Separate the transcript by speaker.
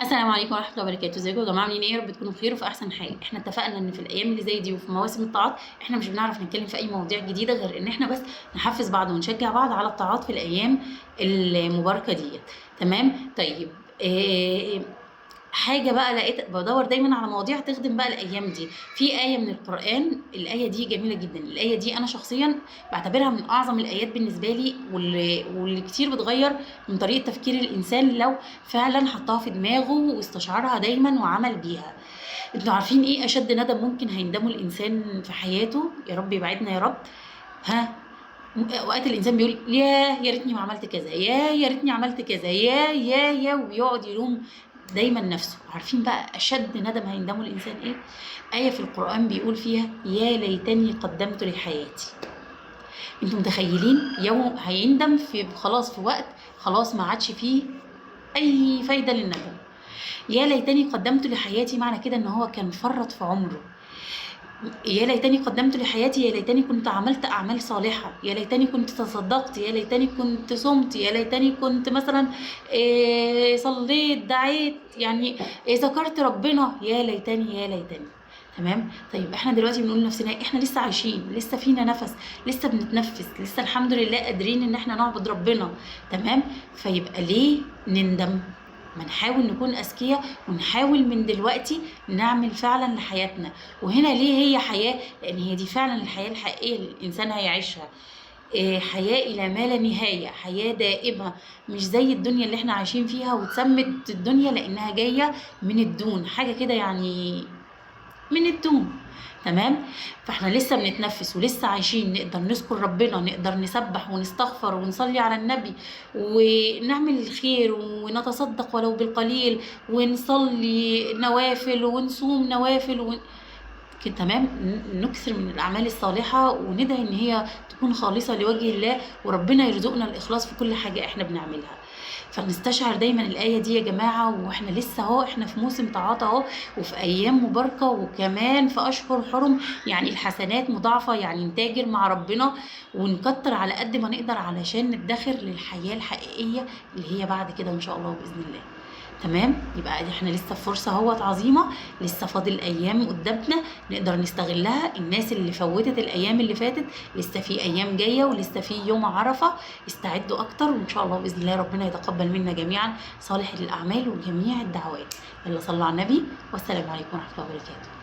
Speaker 1: السلام عليكم ورحمة الله وبركاته، ازيكم يا جماعة عاملين ايه؟ يا رب تكونوا بخير وفي أحسن حال. احنا اتفقنا إن في الأيام اللي زي دي وفي مواسم الطاعات احنا مش بنعرف نتكلم في أي مواضيع جديدة غير إن احنا بس نحفز بعض ونشجع بعض على الطاعات في الأيام المباركة ديت. تمام؟ طيب حاجة بقى لقيت بدور دايما على مواضيع تخدم بقى الأيام دي. في آية من القرآن، الآية دي جميلة جدا. الآية دي أنا شخصيا بعتبرها من أعظم الآيات بالنسبة لي، واللي كتير بتغير من طريقة تفكير الإنسان لو فعلا حطها في دماغه واستشعرها دايما وعمل بيها. انتوا عارفين ايه أشد ندم ممكن هيندمه الإنسان في حياته؟ يا رب يبعدنا يا رب. ها؟ اوقات الانسان بيقول يا ريتني ما عملت كذا، يا ريتني عملت كذا، يا ويقعد يلوم دايما نفسه. عارفين بقى اشد ندم هيندمه الانسان ايه؟ ايه في القران بيقول فيها يا ليتني قدمت لحياتي. انتوا متخيلين يوم هيندم في خلاص، في وقت خلاص ما عادش فيه اي فايده للندم. يا ليتني قدمت لحياتي معنى كده ان هو كان فرط في عمره. يا ليتني قدمت لحياتي، يا ليتني كنت عملت أعمال صالحة، يا ليتني كنت تصدقت، يا ليتني كنت صمت، يا ليتني كنت مثلا صليت دعيت، يعني ذكرت ربنا. يا ليتني يا ليتني. تمام. طيب احنا دلوقتي بنقول لنفسنا احنا لسه عايشين، لسه فينا نفس، لسه بنتنفس، لسه الحمد لله قادرين ان احنا نعبد ربنا. تمام. فيبقى ليه نندم؟ ما نحاول نكون أذكياء ونحاول من دلوقتي نعمل فعلا لحياتنا. وهنا ليه هي حياة؟ لأن هي دي فعلا الحياة الحقيقية اللي الإنسان هيعيشها. حياة إلى ما لا نهاية، حياة دائمة، مش زي الدنيا اللي احنا عايشين فيها. واتسمت الدنيا لأنها جاية من الدون، حاجة كده يعني من الدون. تمام. فاحنا لسه بنتنفس ولسه عايشين، نقدر نذكر ربنا، نقدر نسبح ونستغفر ونصلي على النبي ونعمل الخير ونتصدق ولو بالقليل، ونصلي نوافل ونصوم نوافل كده. تمام. نكثر من الأعمال الصالحة وندعي إن هي تكون خالصة لوجه الله، وربنا يرزقنا الإخلاص في كل حاجة إحنا بنعملها. فنستشعر دايما الآية دي يا جماعة، واحنا لسه اهو احنا في موسم طاعات اهو، وفي أيام مباركة، وكمان في أشهر حرم. يعني الحسنات مضاعفة، يعني نتاجر مع ربنا ونكتر على قد ما نقدر علشان ندخر للحياة الحقيقية اللي هي بعد كده إن شاء الله بإذن الله. تمام. يبقى احنا لسه في فرصة اهوت عظيمة، لسه فاضل ايام قدامنا نقدر نستغلها. الناس اللي فوتت الايام اللي فاتت لسه في ايام جاية، ولسه في يوم عرفة. استعدوا اكتر وان شاء الله باذن الله ربنا يتقبل منا جميعا صالح الاعمال وجميع الدعوات. يلا صلوا على النبي، والسلام عليكم ورحمة الله وبركاته.